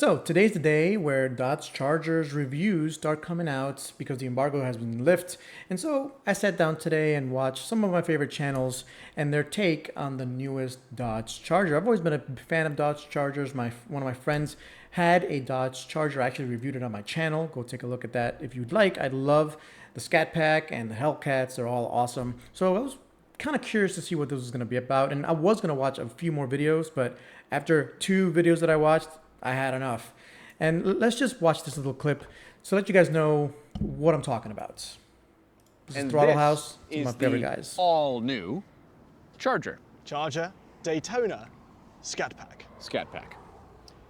So today's the day where Dodge Chargers reviews start coming out because the embargo has been lifted. And so I sat down today and watched some of my favorite channels and their take on the newest Dodge Charger. I've always been a fan of Dodge Chargers. One of my friends had a Dodge Charger. I actually reviewed it on my channel. Go take a look at that if you'd like. I love the Scat Pack and the Hellcats. They're all awesome. So I was kind of curious to see what this was going to be about. And I was going to watch a few more videos, but after 2 videos that I watched, I had enough. And let's just watch this little clip to let you guys know what I'm talking about. This is Throttle House. It's my favorite guys. All new Charger. Charger, Daytona, Scat Pack. Scat Pack.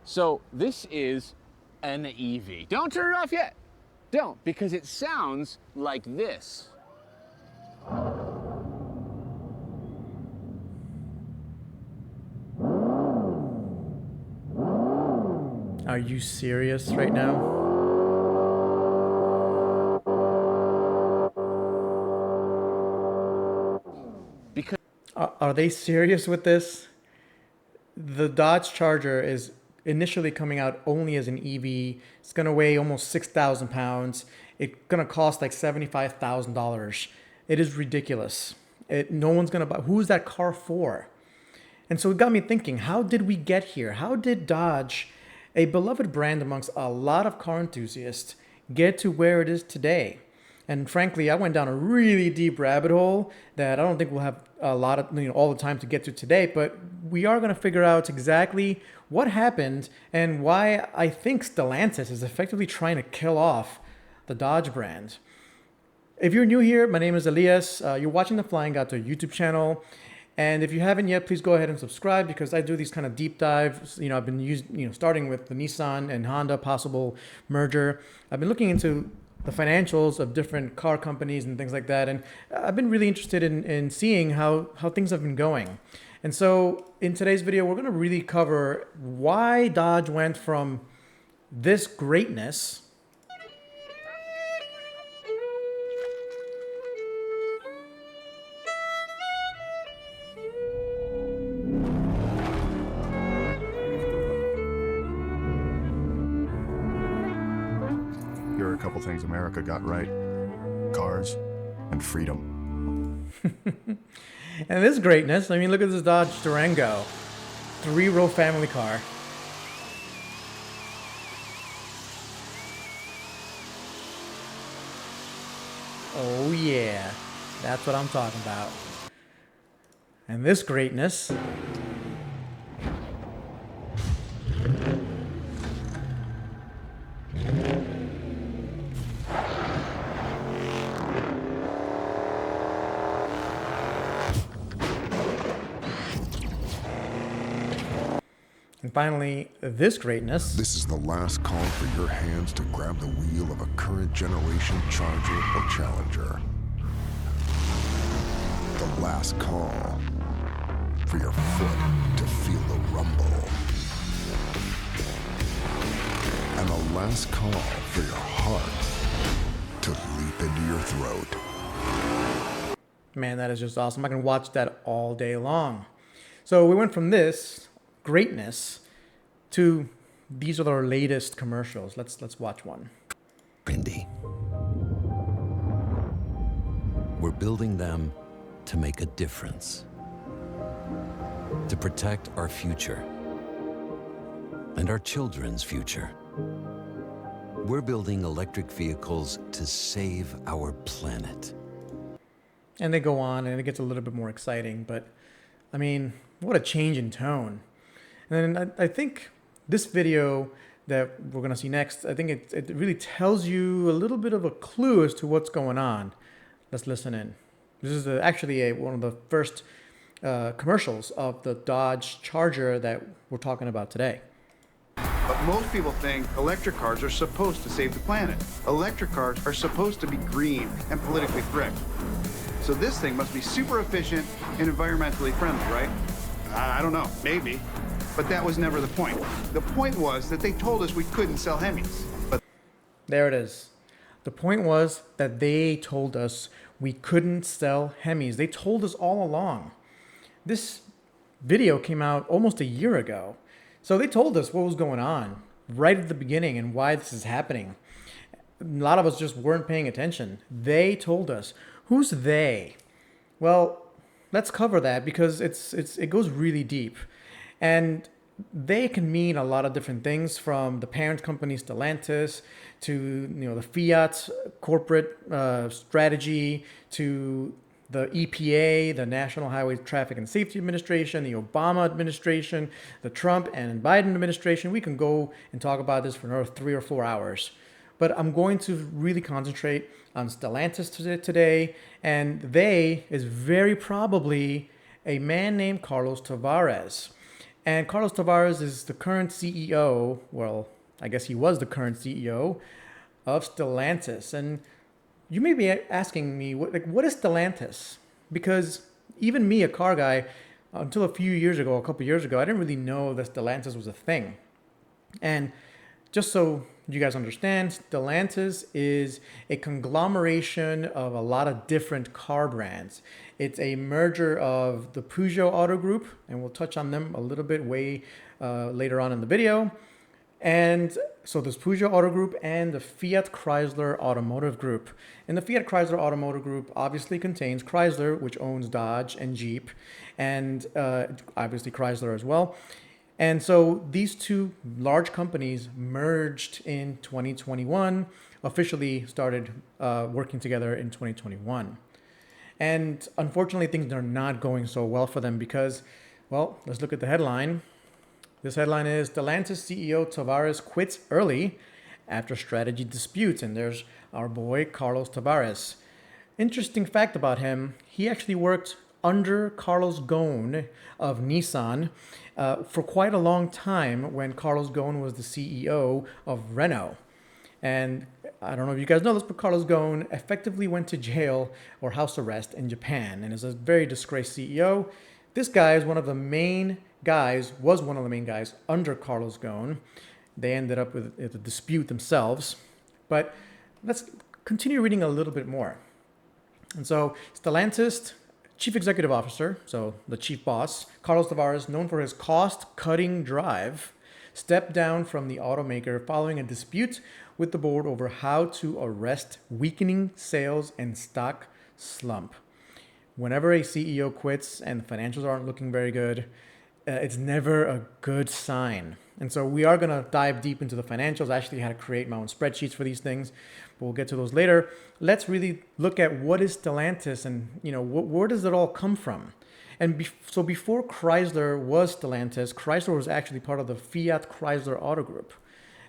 So this is an EV. Don't turn it off yet. Don't, because it sounds like this. Are you serious right now? Because Are they serious with this? The Dodge Charger is initially coming out only as an EV. It's going to weigh almost 6,000 pounds. It's going to cost like $75,000. It is ridiculous. No one's going to buy. Who's that car for? And so it got me thinking, how did we get here? How did Dodge, a beloved brand amongst a lot of car enthusiasts, get to where it is today? And frankly, I went down a really deep rabbit hole that I don't think we'll have a lot of, all the time to get to today, but we are going to figure out exactly what happened and why I think Stellantis is effectively trying to kill off the Dodge brand. If you're new here, my name is Elias. You're watching The Flying Gato YouTube channel. And if you haven't yet, please go ahead and subscribe because I do these kind of deep dives. I've been starting with the Nissan and Honda possible merger. I've been looking into the financials of different car companies and things like that. And I've been really interested in seeing how things have been going. And so in today's video, we're going to really cover why Dodge went from this greatness Here are a couple things America got right. Cars and freedom. and this greatness. I mean, look at this Dodge Durango, 3-row family car. Oh yeah, that's what I'm talking about. And this greatness. And finally, this greatness. This is the last call for your hands to grab the wheel of a current generation Charger or Challenger. The last call for your foot to feel the rumble. And the last call for your heart to leap into your throat. Man, that is just awesome. I can watch that all day long. So we went from this greatness to these are our latest commercials. Let's watch one. Indy. We're building them to make a difference, to protect our future and our children's future. We're building electric vehicles to save our planet. And they go on and it gets a little bit more exciting, but I mean, what a change in tone. And then I think this video that we're going to see next, I think it really tells you a little bit of a clue as to what's going on. Let's listen in. This is actually one of the first commercials of the Dodge Charger that we're talking about today. But most people think electric cars are supposed to save the planet. Electric cars are supposed to be green and politically correct. So this thing must be super efficient and environmentally friendly, right? I don't know, maybe. But that was never the point. The point was that they told us we couldn't sell Hemis. But there it is. The point was that they told us we couldn't sell Hemis. They told us all along. This video came out almost a year ago. So they told us what was going on. right at the beginning and why this is happening. A lot of us just weren't paying attention. They told us. Who's they? Well, let's cover that because it goes really deep. And they can mean a lot of different things, from the parent company Stellantis to the Fiat corporate strategy to the EPA, the National Highway Traffic and Safety Administration, the Obama administration, the Trump and Biden administration. We can go and talk about this for another 3 or 4 hours. But I'm going to really concentrate on Stellantis today, and they is very probably a man named Carlos Tavares. And Carlos Tavares is the current CEO, well, I guess he was the current CEO of Stellantis. And you may be asking me, what is Stellantis? Because even me, a car guy, until a couple years ago, I didn't really know that Stellantis was a thing. And just so you guys understand, Stellantis is a conglomeration of a lot of different car brands. It's a merger of the Peugeot Auto Group, and we'll touch on them a little bit later on in the video. And so there's Peugeot Auto Group and the Fiat Chrysler Automotive Group. And the Fiat Chrysler Automotive Group obviously contains Chrysler, which owns Dodge and Jeep, and obviously Chrysler as well. And so these two large companies merged in 2021, officially started working together in 2021. And unfortunately, things are not going so well for them because, well, let's look at the headline. This headline is Stellantis CEO Tavares quits early after strategy disputes. And there's our boy, Carlos Tavares. Interesting fact about him, he actually worked under Carlos Ghosn of Nissan for quite a long time when Carlos Ghosn was the CEO of Renault. And I don't know if you guys know this, but Carlos Ghosn effectively went to jail or house arrest in Japan and is a very disgraced CEO. This guy is was one of the main guys under Carlos Ghosn. They ended up with a dispute themselves. But let's continue reading a little bit more. And so Stellantis Chief Executive Officer, so the chief boss, Carlos Tavares, known for his cost-cutting drive, stepped down from the automaker following a dispute with the board over how to arrest weakening sales and stock slump. Whenever a CEO quits and the financials aren't looking very good, it's never a good sign. And so we are going to dive deep into the financials. I actually had to create my own spreadsheets for these things, but we'll get to those later. Let's really look at what is Stellantis and, where does it all come from? And so before Chrysler was Stellantis, Chrysler was actually part of the Fiat Chrysler Auto Group.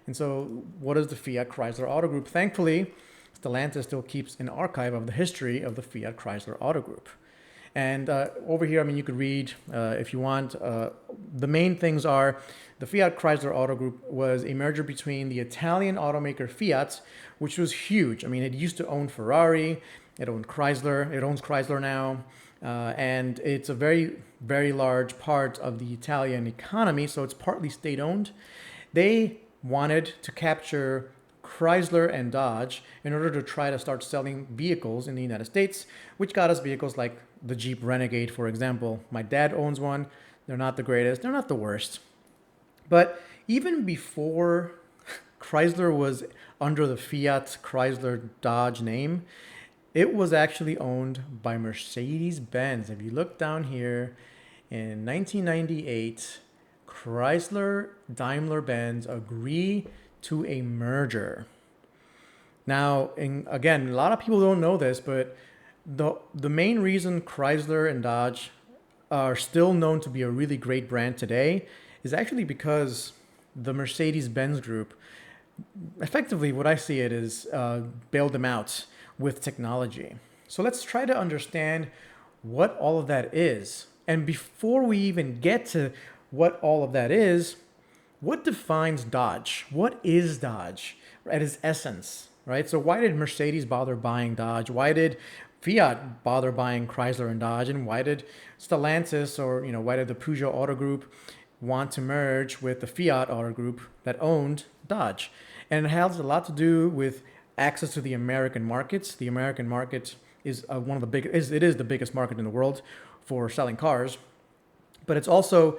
And so what is the Fiat Chrysler Auto Group? Thankfully, Stellantis still keeps an archive of the history of the Fiat Chrysler Auto Group. And over here, you could read if you want. The main things are the Fiat Chrysler Auto Group was a merger between the Italian automaker Fiat, which was huge. It used to own Ferrari, it owned Chrysler, it owns Chrysler now, and it's a very, very large part of the Italian economy, so it's partly state-owned. They wanted to capture Chrysler and Dodge in order to try to start selling vehicles in the United States, which got us vehicles like the Jeep Renegade, for example. My dad owns one. They're not the greatest. They're not the worst. But even before Chrysler was under the Fiat Chrysler Dodge name, it was actually owned by Mercedes-Benz. If you look down here, in 1998, Chrysler Daimler-Benz agree to a merger. Now, again, a lot of people don't know this, but the main reason Chrysler and Dodge are still known to be a really great brand today is actually because the Mercedes-Benz group, effectively what I see it is, bailed them out with technology. So let's try to understand what all of that is. And before we even get to what all of that is, what defines Dodge? What is Dodge at its essence, right? So why did Mercedes bother buying Dodge? Why did Fiat bother buying Chrysler and Dodge? And why did Stellantis or, why did the Peugeot Auto Group want to merge with the Fiat Auto Group that owned Dodge? And it has a lot to do with access to the American markets. The American market is it is the biggest market in the world for selling cars, but it's also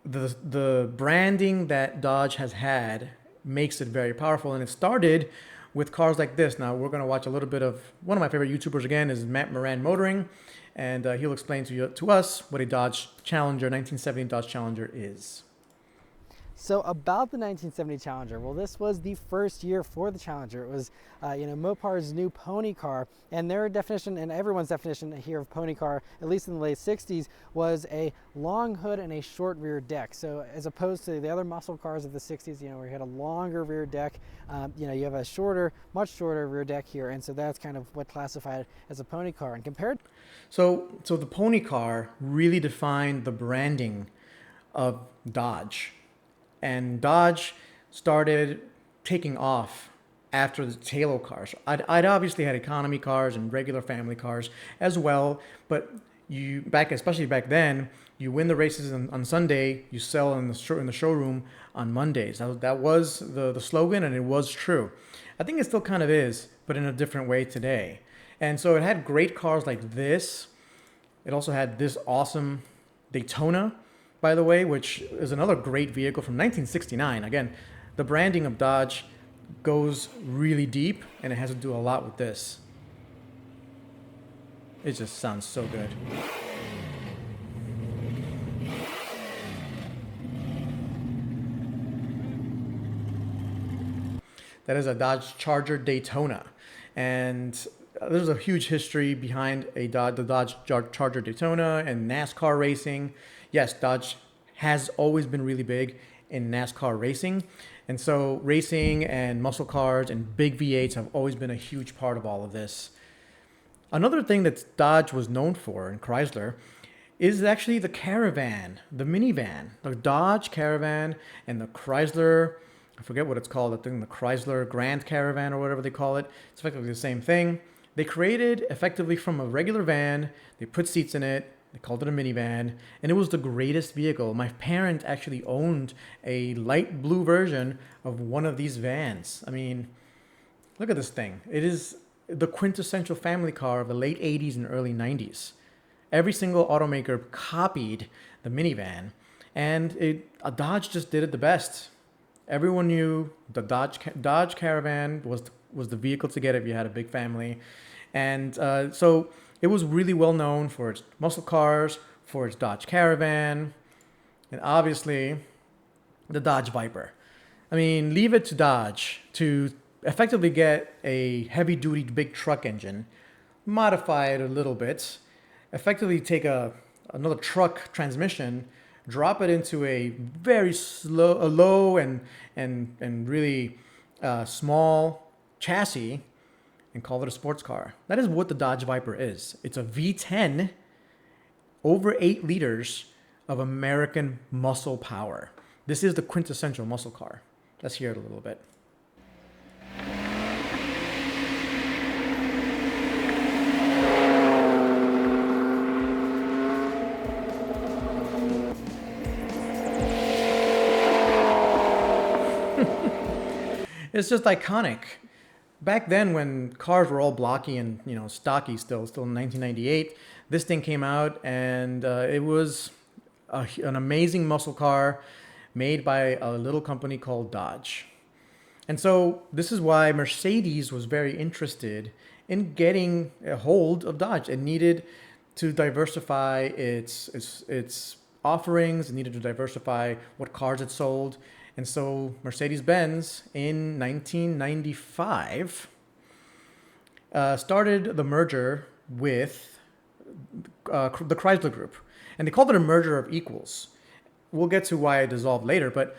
the branding that Dodge has had makes it very powerful. And it started with cars like this. Now we're going to watch a little bit of one of my favorite YouTubers again is Matt Moran Motoring, and he'll explain to us what a Dodge Challenger, 1970 Dodge Challenger is. So about the 1970 Challenger, well, this was the first year for the Challenger. It was, Mopar's new pony car, and their definition, and everyone's definition here of pony car, at least in the late 60s, was a long hood and a short rear deck. So as opposed to the other muscle cars of the 60s, where you had a longer rear deck, you have a much shorter rear deck here, and so that's kind of what classified it as a pony car. And compared, so the pony car really defined the branding of Dodge. And Dodge started taking off after the Halo cars. I'd obviously had economy cars and regular family cars as well, but especially back then, you win the races on Sunday, you sell in the showroom on Mondays. That was the slogan, and it was true. I think it still kind of is, but in a different way today. And so it had great cars like this. It also had this awesome Daytona, by the way, which is another great vehicle from 1969. Again, the branding of Dodge goes really deep, and it has to do a lot with this. It just sounds so good. That is a Dodge Charger Daytona, and there's a huge history behind the Dodge Charger Daytona and NASCAR racing. Yes, Dodge has always been really big in NASCAR racing. And so racing and muscle cars and big V8s have always been a huge part of all of this. Another thing that Dodge was known for, and Chrysler, is actually the Caravan, the minivan. The Dodge Caravan and the Chrysler, I forget what it's called, I think the Chrysler Grand Caravan or whatever they call it. It's effectively the same thing. They created effectively from a regular van, they put seats in it, they called it a minivan, and it was the greatest vehicle. My parents actually owned a light blue version of one of these vans. I mean, look at this thing. It is the quintessential family car of the late 80s and early 90s. Every single automaker copied the minivan, and Dodge just did it the best. Everyone knew the Dodge Caravan was the vehicle to get if you had a big family. And so it was really well known for its muscle cars, for its Dodge Caravan, and obviously the Dodge Viper. I mean, leave it to Dodge to effectively get a heavy-duty big truck engine, modify it a little bit, effectively take another truck transmission, drop it into a very low and really small chassis, and call it a sports car. That is what the Dodge Viper is. It's a V10, over 8 liters of American muscle power. This is the quintessential muscle car. Let's hear it a little bit. It's just iconic. Back then, when cars were all blocky and stocky, still in 1998, this thing came out, and it was an amazing muscle car made by a little company called Dodge. And so this is why Mercedes was very interested in getting a hold of Dodge. It needed to diversify its offerings. It needed to diversify what cars it sold. And so Mercedes-Benz in 1995 started the merger with the Chrysler Group. And they called it a merger of equals. We'll get to why it dissolved later, but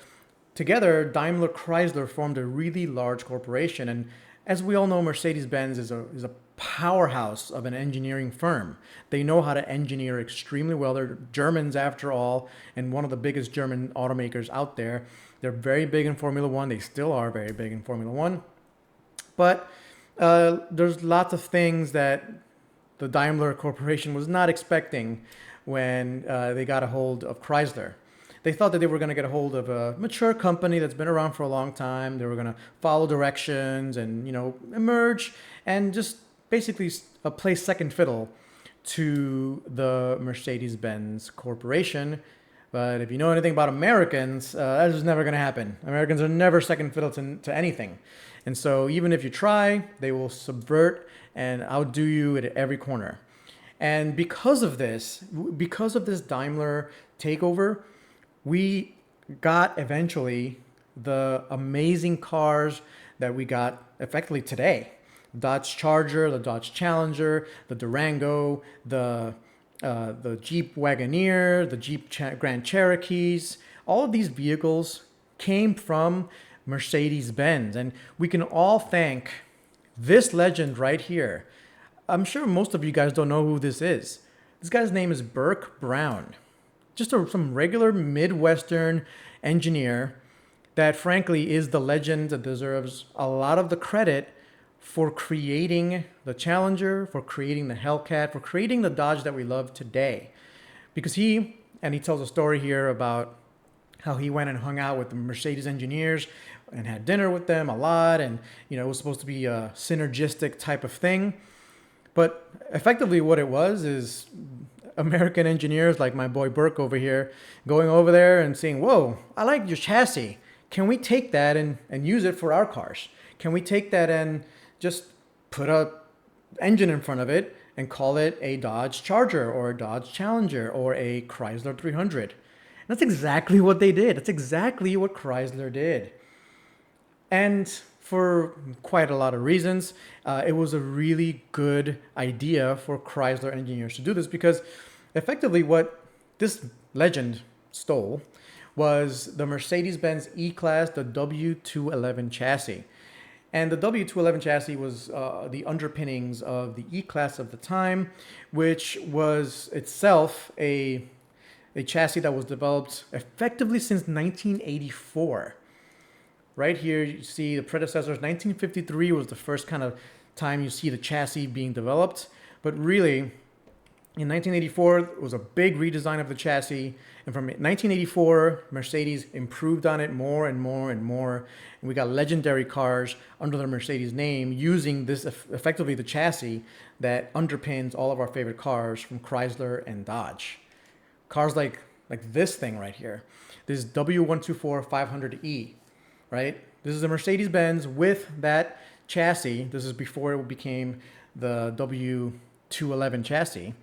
together Daimler Chrysler formed a really large corporation. And as we all know, Mercedes-Benz is a powerhouse of an engineering firm. They know how to engineer extremely well. They're Germans after all, and one of the biggest German automakers out there. They're very big in Formula One. They still are very big in Formula One. But there's lots of things that the Daimler Corporation was not expecting when they got a hold of Chrysler. They thought that they were going to get a hold of a mature company that's been around for a long time. They were going to follow directions and, emerge and just basically play second fiddle to the Mercedes-Benz Corporation. But if you know anything about Americans, that is never going to happen. Americans are never second fiddle to anything. And so even if you try, they will subvert and outdo you at every corner. And because of this Daimler takeover, we got eventually the amazing cars that we got effectively today. Dodge Charger, the Dodge Challenger, the Durango, the Jeep Wagoneer, the Jeep Grand Cherokees. All of these vehicles came from Mercedes-Benz, and we can all thank this legend right here. I'm sure most of you guys don't know who this is. This guy's name is Burke Brown. Just some regular Midwestern engineer that frankly is the legend that deserves a lot of the credit for creating the Challenger, for creating the Hellcat, for creating the Dodge that we love today. Because he tells a story here about how he went and hung out with the Mercedes engineers and had dinner with them a lot, and it was supposed to be a synergistic type of thing. But effectively what it was is American engineers like my boy Burke over here going over there and saying, whoa, I like your chassis. Can we take that and use it for our cars? Can we take that and just put a engine in front of it and call it a Dodge Charger or a Dodge Challenger or a Chrysler 300? And that's exactly what they did. That's exactly what Chrysler did. And for quite a lot of reasons, it was a really good idea for Chrysler engineers to do this, because effectively what this legend stole was the Mercedes-Benz E-Class, the W211 chassis. And the W211 chassis was the underpinnings of the E-Class of the time, which was itself a chassis that was developed effectively since 1984. Right here, you see the predecessors. 1953 was the first kind of time you see the chassis being developed. But really, in 1984, it was a big redesign of the chassis. And from 1984, Mercedes improved on it more and more and more. And we got legendary cars under the Mercedes name using this, effectively the chassis that underpins all of our favorite cars from Chrysler and Dodge. Cars like this thing right here. This W124 500E. Right? This is a Mercedes-Benz with that chassis. This is before it became the W211 chassis.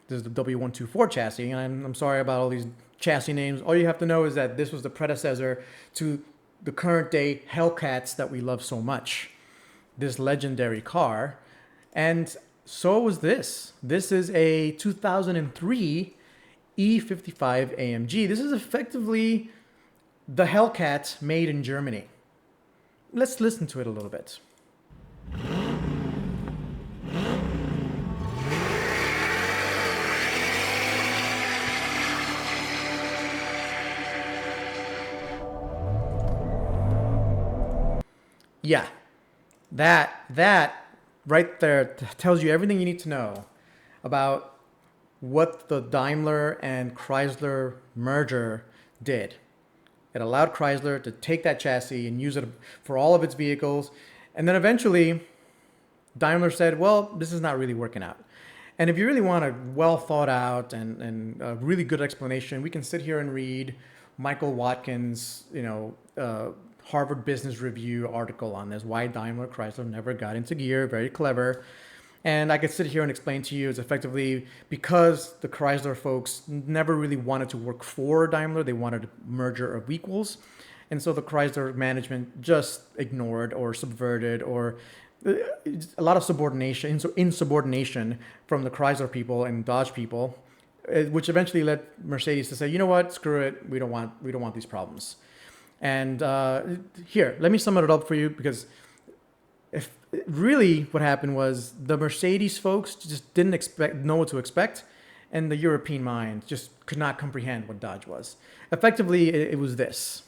This is the W124 chassis. And I'm sorry about all these chassis names. All you have to know is that this was the predecessor to the current day Hellcats that we love so much. This legendary car. And so was this. This is a 2003 E55 AMG. This is effectively the Hellcat made in Germany. Let's listen to it a little bit. Yeah, that right there tells you everything you need to know about what the Daimler and Chrysler merger did. It allowed Chrysler to take that chassis and use it for all of its vehicles. And then eventually, Daimler said, well, this is not really working out. And if you really want a well thought out and a really good explanation, we can sit here and read Michael Watkins', Harvard Business Review article on this, why Daimler Chrysler never got into gear. Very clever. And I could sit here and explain to you it's effectively because the Chrysler folks never really wanted to work for Daimler. They wanted a merger of equals. And so the Chrysler management just ignored or subverted or a lot of subordination, insubordination from the Chrysler people and Dodge people, which eventually led Mercedes to say, you know what, screw it. We don't want these problems. And here, let me sum it up for you, because if really what happened was the Mercedes folks just didn't know what to expect, and the European mind just could not comprehend what Dodge was. Effectively, it was this.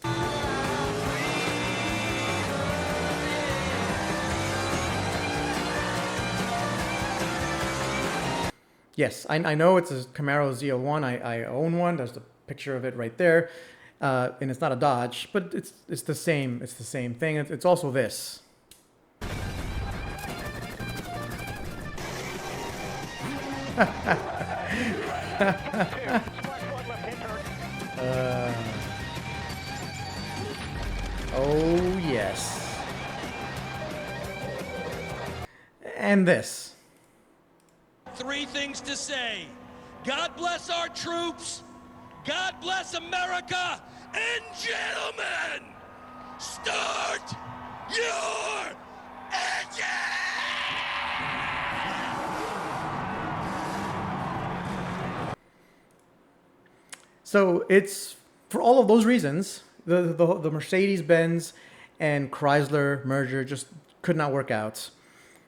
Yes, I know it's a Camaro ZL1. I own one. There's the picture of it right there. And it's not a Dodge, but it's the same. It's the same thing. It's also this. Oh, yes. And this. Three things to say. God bless our troops. God bless America. And gentlemen, start your engine! So it's for all of those reasons, the Mercedes-Benz and Chrysler merger just could not work out.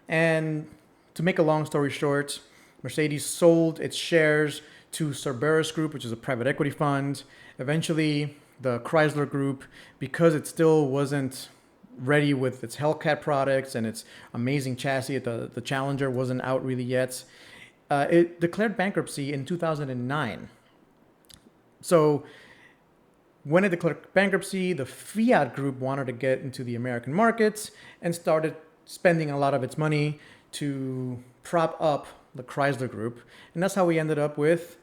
And to make a long story short, Mercedes sold its shares to Cerberus Group, which is a private equity fund. Eventually, the Chrysler Group, because it still wasn't ready with its Hellcat products and its amazing chassis, the Challenger wasn't out really yet, it declared bankruptcy in 2009. So when it declared bankruptcy, the Fiat Group wanted to get into the American markets and started spending a lot of its money to prop up the Chrysler Group. And that's how we ended up with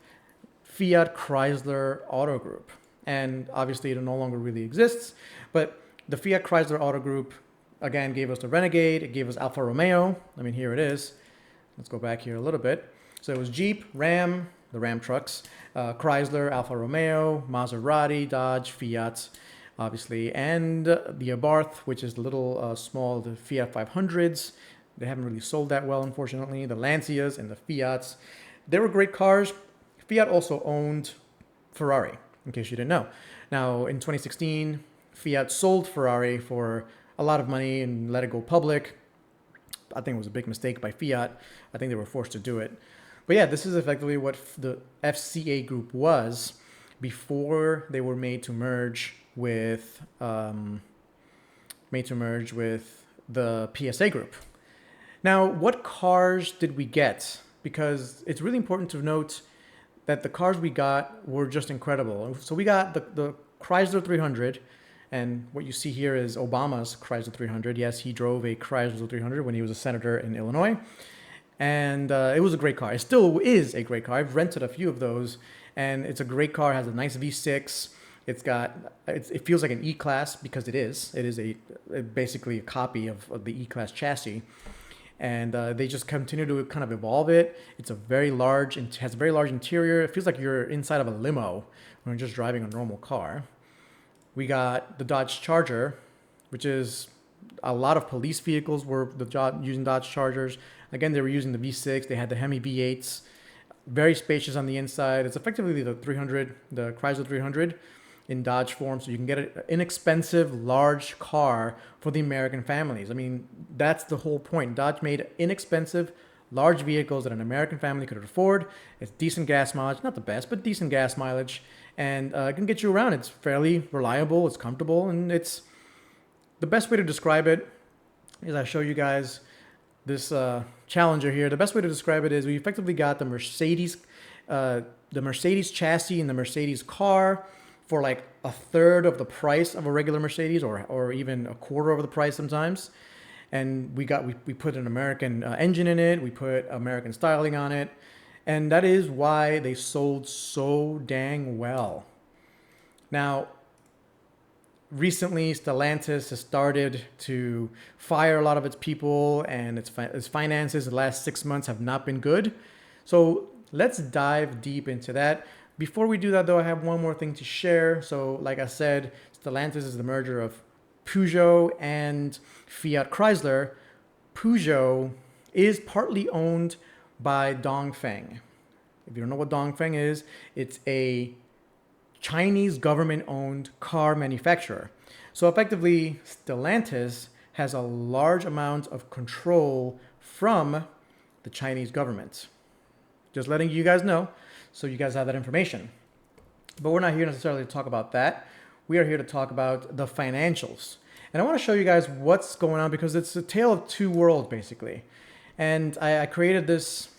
Fiat Chrysler Auto Group. And obviously it no longer really exists, but the Fiat Chrysler Auto Group, again, gave us the Renegade, it gave us Alfa Romeo. I mean, here it is. Let's go back here a little bit. So it was Jeep, Ram, the Ram trucks, Chrysler, Alfa Romeo, Maserati, Dodge, Fiat, obviously, and the Abarth, which is the little small, the Fiat 500s. They haven't really sold that well, unfortunately. The Lancias and the Fiats. They were great cars. Fiat also owned Ferrari, in case you didn't know. Now, in 2016, Fiat sold Ferrari for a lot of money and let it go public. I think it was a big mistake by Fiat. I think they were forced to do it. But yeah, this is effectively what the FCA Group was before they were made to merge with the PSA Group. Now, what cars did we get? Because it's really important to note that the cars we got were just incredible. So we got the Chrysler 300, and what you see here is Obama's Chrysler 300. Yes, he drove a Chrysler 300 when he was a senator in Illinois. And it was a great car. It still is a great car. I've rented a few of those, and it's a great car. It has a nice V6. It feels like an E-Class because it is. It is basically a copy of the E-Class chassis. And they just continue to kind of evolve it. It's has a very large interior. It feels like you're inside of a limo when you're just driving a normal car. We got the Dodge Charger, which is a lot of police vehicles were using Dodge Chargers. Again, they were using the V6. They had the Hemi V8s, very spacious on the inside. It's effectively the 300, the Chrysler 300 in Dodge form. So you can get an inexpensive, large car for the American families. I mean, that's the whole point. Dodge made inexpensive, large vehicles that an American family could afford. It's decent gas mileage, not the best, but decent gas mileage. And it can get you around. It's fairly reliable, it's comfortable, and it's the best way to describe it is I show you guys this Challenger here. The best way to describe it is we effectively got the Mercedes chassis and the Mercedes car for like a third of the price of a regular Mercedes, or even a quarter of the price sometimes. And we put an American engine in it. We put American styling on it, and that is why they sold so dang well. Now, recently, Stellantis has started to fire a lot of its people, and its finances the last 6 months have not been good. So let's dive deep into that. Before we do that, though, I have one more thing to share. So like I said, Stellantis is the merger of Peugeot and Fiat Chrysler. Peugeot is partly owned by Dongfeng. If you don't know what Dongfeng is, it's a Chinese government-owned car manufacturer. So effectively, Stellantis has a large amount of control from the Chinese government. Just letting you guys know, so you guys have that information. But we're not here necessarily to talk about that. We are here to talk about the financials. And I want to show you guys what's going on because it's a tale of two worlds, basically. And I created this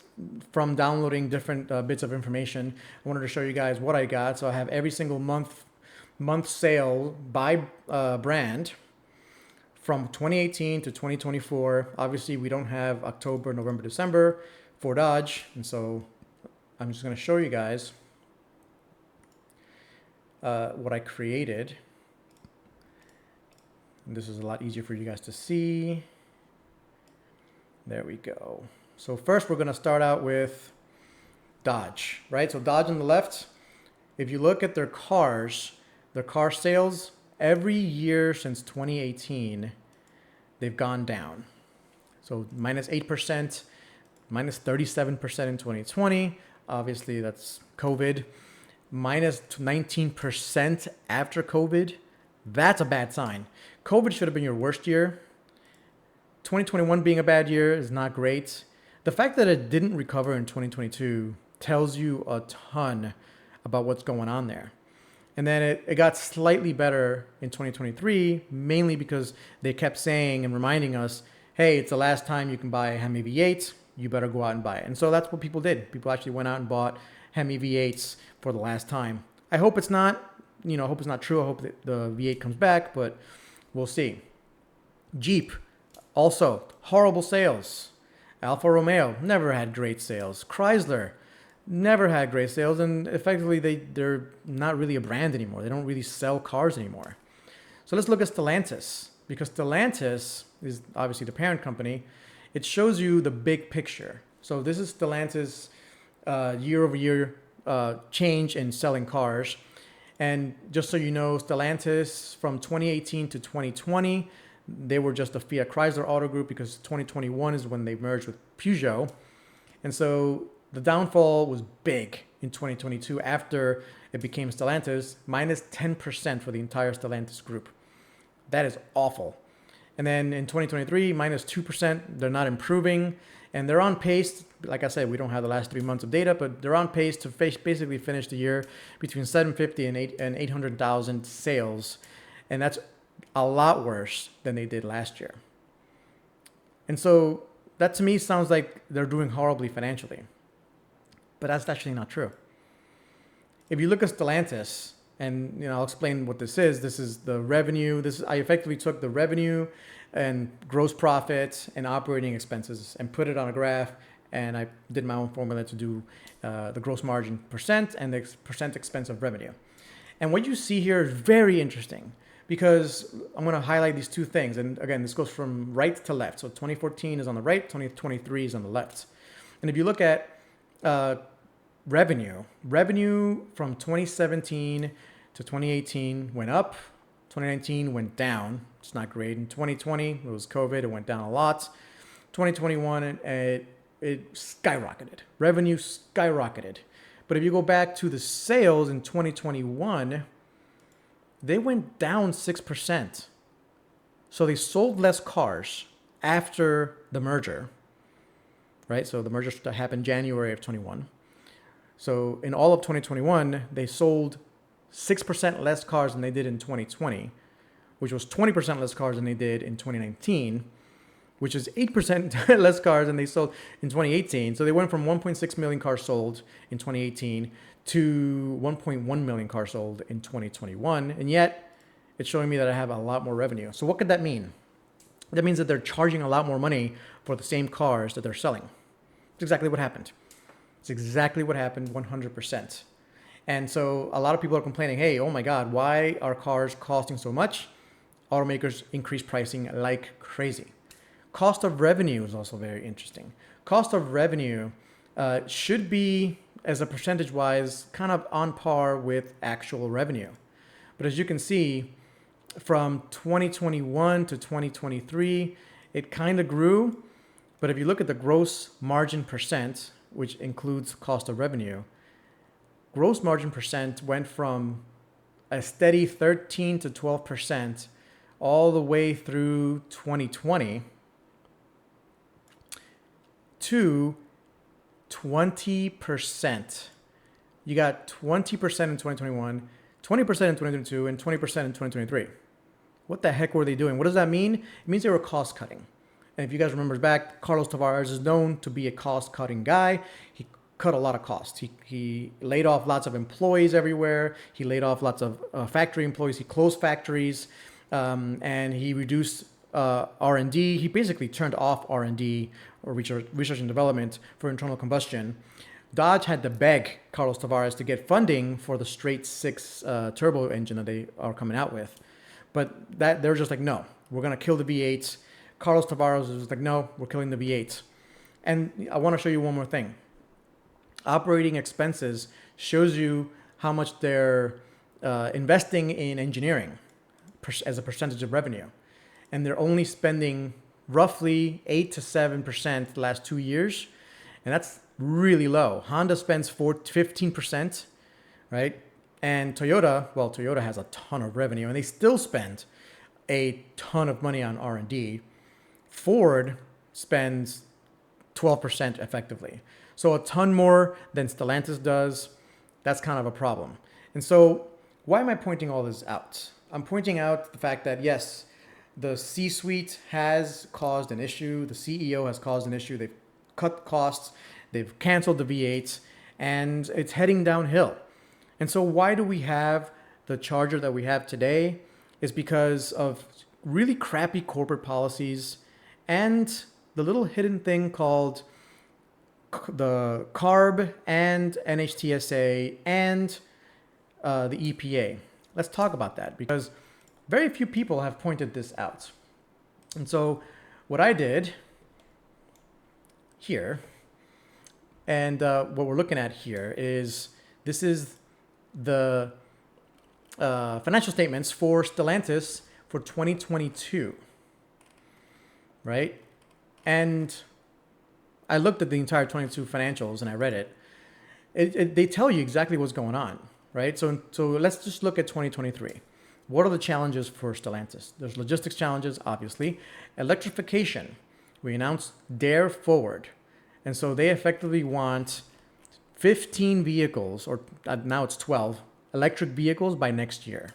from downloading different bits of information. I wanted to show you guys what I got. So I have every single month sale by brand from 2018 to 2024. Obviously, we don't have October, November, December for Dodge. And so I'm just going to show you guys what I created. And this is a lot easier for you guys to see. There we go. So first we're going to start out with Dodge, right? So Dodge on the left, if you look at their car sales, every year since 2018, they've gone down. So minus 8%, minus 37% in 2020. Obviously, that's COVID. Minus 19% after COVID. That's a bad sign. COVID should have been your worst year. 2021 being a bad year is not great. The fact that it didn't recover in 2022 tells you a ton about what's going on there. And then it got slightly better in 2023, mainly because they kept saying and reminding us, hey, it's the last time you can buy a Hemi V8. You better go out and buy it. And so that's what people did. People actually went out and bought Hemi V8s for the last time. I hope it's not, I hope it's not true. I hope that the V8 comes back, but we'll see. Jeep, also horrible sales. Alfa Romeo never had great sales. Chrysler never had great sales, and effectively they're not really a brand anymore. They don't really sell cars anymore. So let's look at Stellantis, because Stellantis is obviously the parent company. It shows you the big picture. So this is Stellantis year over year change in selling cars. And just so you know, Stellantis from 2018 to 2020, they were just a Fiat Chrysler Auto Group, because 2021 is when they merged with Peugeot. And so the downfall was big in 2022 after it became Stellantis, minus 10% for the entire Stellantis group. That is awful. And then in 2023, minus 2%, they're not improving. And they're on pace, like I said, we don't have the last 3 months of data, but they're on pace to basically finish the year between 750 and 800,000 sales. And that's a lot worse than they did last year. And so that to me sounds like they're doing horribly financially. But that's actually not true. If you look at Stellantis, and I'll explain what this is. This is the revenue. I effectively took the revenue and gross profit and operating expenses and put it on a graph, and I did my own formula to do the gross margin percent and the percent expense of revenue. And what you see here is very interesting, because I'm going to highlight these two things. And again, this goes from right to left. So 2014 is on the right, 2023 is on the left. And if you look at revenue from 2017 to 2018 went up, 2019 went down. It's not great. In 2020, it was COVID, it went down a lot. 2021, it skyrocketed. Revenue skyrocketed. But if you go back to the sales in 2021, they went down 6%. So they sold less cars after the merger, right? So the merger happened January of 21. So in all of 2021, they sold 6% less cars than they did in 2020, which was 20% less cars than they did in 2019, which is 8% less cars than they sold in 2018. So they went from 1.6 million cars sold in 2018 to 1.1 million cars sold in 2021. And yet it's showing me that I have a lot more revenue. So what could that mean? That means that they're charging a lot more money for the same cars that they're selling. It's exactly what happened. It's exactly what happened, 100%. And so a lot of people are complaining, hey, oh my God, why are cars costing so much? Automakers increase pricing like crazy. Cost of revenue is also very interesting. Cost of revenue should be, as a percentage-wise, kind of on par with actual revenue. But as you can see, from 2021 to 2023, it kind of grew. But if you look at the gross margin percent, which includes cost of revenue, gross margin percent went from a steady 13 to 12% all the way through 2020 to 20%. You got 20% in 2021, 20% in 2022, and 20% in 2023. What the heck were they doing? What does that mean? It means they were cost cutting. And if you guys remember back, Carlos Tavares is known to be a cost-cutting guy. He cut a lot of costs. He laid off lots of employees everywhere. He laid off lots of factory employees. He closed factories, and he reduced R&D. He basically turned off R&D, or research and development, for internal combustion. Dodge had to beg Carlos Tavares to get funding for the straight six turbo engine that they are coming out with. But that they're just like, no, we're going to kill the V8s. Carlos Tavares was like, no, we're killing the V8s. And I want to show you one more thing. Operating expenses shows you how much they're investing in engineering as a percentage of revenue. And they're only spending roughly 8 to 7% the last 2 years. And that's really low. Honda spends 15%, right? And Toyota has a ton of revenue and they still spend a ton of money on R&D. Ford spends 12% effectively. So a ton more than Stellantis does. That's kind of a problem. And so why am I pointing all this out? I'm pointing out the fact that, yes, the C-suite has caused an issue. The CEO has caused an issue. They've cut costs. They've canceled the V8s. And it's heading downhill. And so why do we have the Charger that we have today? Is because of really crappy corporate policies and the little hidden thing called the CARB and NHTSA and the EPA. Let's talk about that because very few people have pointed this out. And so what I did here, and what we're looking at here is this is the financial statements for Stellantis for 2022, right? And I looked at the entire 22 financials and I read it. They tell you exactly what's going on, right? So let's just look at 2023. What are the challenges for Stellantis? There's logistics challenges, obviously. Electrification. We announced Dare Forward. And so they effectively want 15 vehicles, or now it's 12, electric vehicles by next year,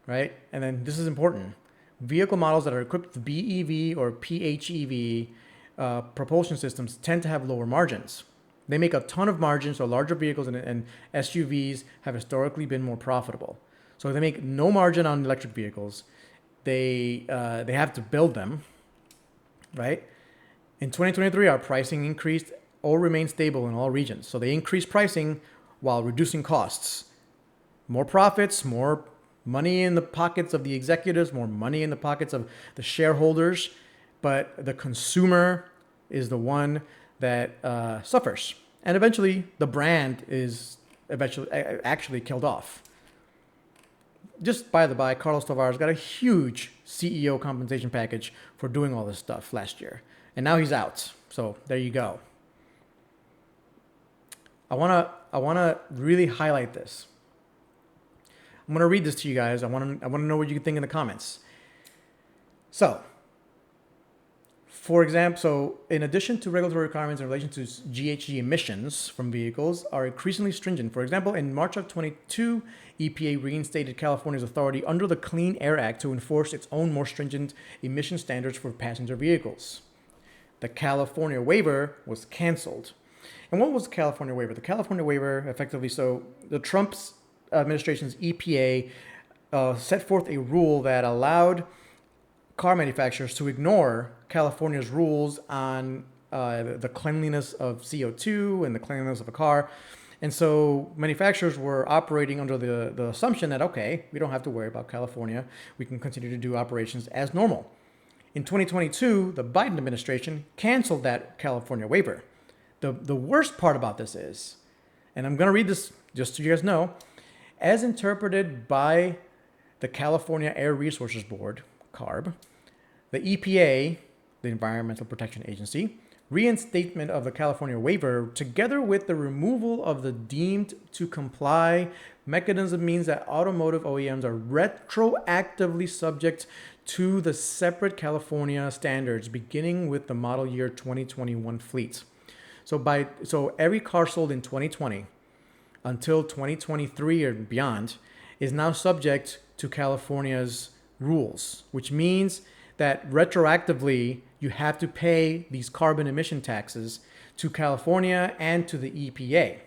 right? And then this is important. Vehicle models that are equipped with BEV or PHEV propulsion systems tend to have lower margins. They make a ton of margins, so larger vehicles and SUVs have historically been more profitable. So they make no margin on electric vehicles. They have to build them, right? In 2023, our pricing increased or remained stable in all regions. So they increased pricing while reducing costs. More profits, more money in the pockets of the executives, more money in the pockets of the shareholders, but the consumer is the one that suffers. And eventually, the brand is actually killed off. Just by the by, Carlos Tavares got a huge CEO compensation package for doing all this stuff last year. And now he's out. So there you go. I wanna really highlight this. I'm gonna read this to you guys. I wanna know what you think in the comments. So, for example, in addition to regulatory requirements in relation to GHG emissions from vehicles are increasingly stringent. For example, in March of 22, EPA reinstated California's authority under the Clean Air Act to enforce its own more stringent emission standards for passenger vehicles. The California waiver was canceled. And what was the California waiver? The California waiver, effectively, so the Trump's administration's EPA set forth a rule that allowed car manufacturers to ignore California's rules on the cleanliness of CO2 and the cleanliness of a car. And so manufacturers were operating under the assumption that, okay, we don't have to worry about California. We can continue to do operations as normal. In 2022, the Biden administration canceled that California waiver. The worst part about this is, and I'm going to read this just so you guys know, as interpreted by the California Air Resources Board, CARB, the EPA, the Environmental Protection Agency, reinstatement of the California waiver, together with the removal of the deemed to comply mechanism, means that automotive OEMs are retroactively subject to the separate California standards, beginning with the model year 2021 fleet. So every car sold in 2020 until 2023 or beyond is now subject to California's rules, which means that retroactively you have to pay these carbon emission taxes to California and to the EPA.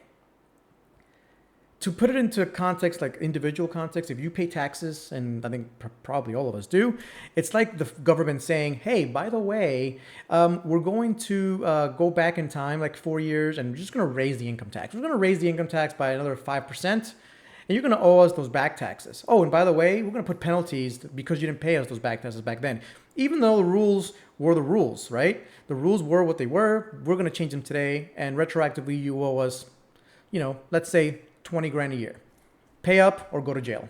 to put it into context, like individual context, if you pay taxes, and I think probably all of us do, it's like the government saying, hey, by the way, we're going to go back in time like 4 years and we're just going to raise the income tax. We're going to raise the income tax by another 5%. And you're going to owe us those back taxes. Oh, and by the way, we're going to put penalties because you didn't pay us those back taxes back then. Even though the rules were the rules, right? The rules were what they were. We're going to change them today. And retroactively, you owe us, let's say 20 grand a year. Pay up or go to jail.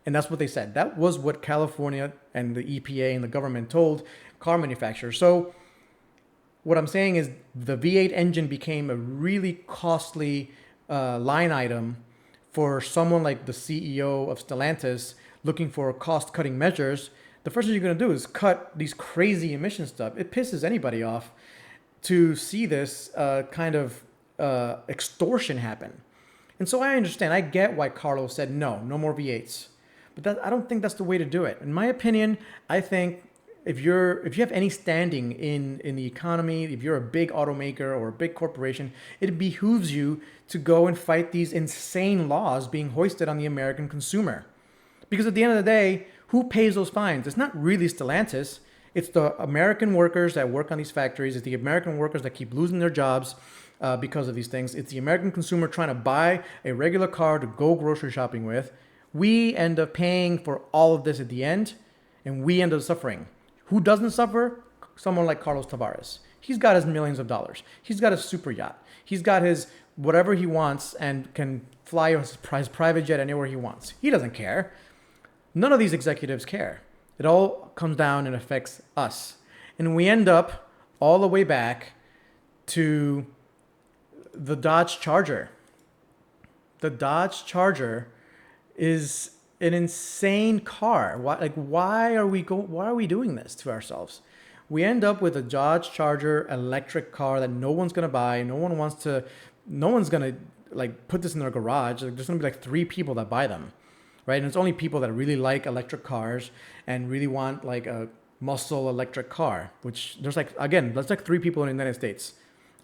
And that's what they said. That was what California and the EPA and the government told car manufacturers. So what I'm saying is the V8 engine became a really costly line item for someone like the CEO of Stellantis looking for cost-cutting measures. The first thing you're going to do is cut these crazy emission stuff. It pisses anybody off to see this kind of extortion happen. And so I understand. I get why Carlos said no more V8s. But I don't think that's the way to do it. In my opinion, I think if you have any standing in the economy, if you're a big automaker or a big corporation, it behooves you to go and fight these insane laws being hoisted on the American consumer. Because at the end of the day, who pays those fines? It's not really Stellantis. It's the American workers that work on these factories. It's the American workers that keep losing their jobs because of these things. It's the American consumer trying to buy a regular car to go grocery shopping with. We end up paying for all of this at the end, and we end up suffering. Who doesn't suffer? Someone like Carlos Tavares. He's got his millions of dollars. He's got his super yacht. He's got his whatever he wants and can fly his private jet anywhere he wants. He doesn't care. None of these executives care. It all comes down and affects us. And we end up all the way back to the Dodge Charger. The Dodge Charger is an insane car. Why are we doing this to ourselves? We end up with a Dodge Charger electric car that no one's gonna buy. No one's gonna put this in their garage. There's gonna be 3 people that buy them, right? And it's only people that really like electric cars and really want a muscle electric car. Which there's 3 people in the United States.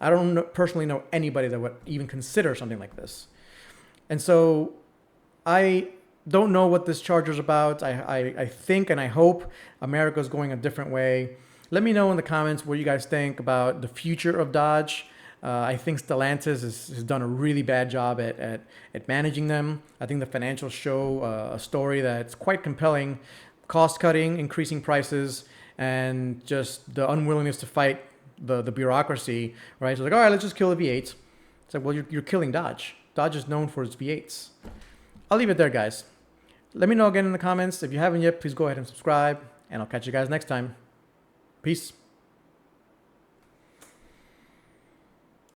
I don't personally know anybody that would even consider something like this. And so I don't know what this Charger's about. I think and I hope America's going a different way. Let me know in the comments what you guys think about the future of Dodge. I think Stellantis has done a really bad job at managing them. I think the financials show a story that's quite compelling. Cost cutting, increasing prices, and just the unwillingness to fight the bureaucracy, right? So all right, let's just kill the V8s. It's like, well, you're killing Dodge. Dodge is known for its V8s. I'll leave it there, guys. Let me know again in the comments. If you haven't yet, please go ahead and subscribe, and I'll catch you guys next time. Peace.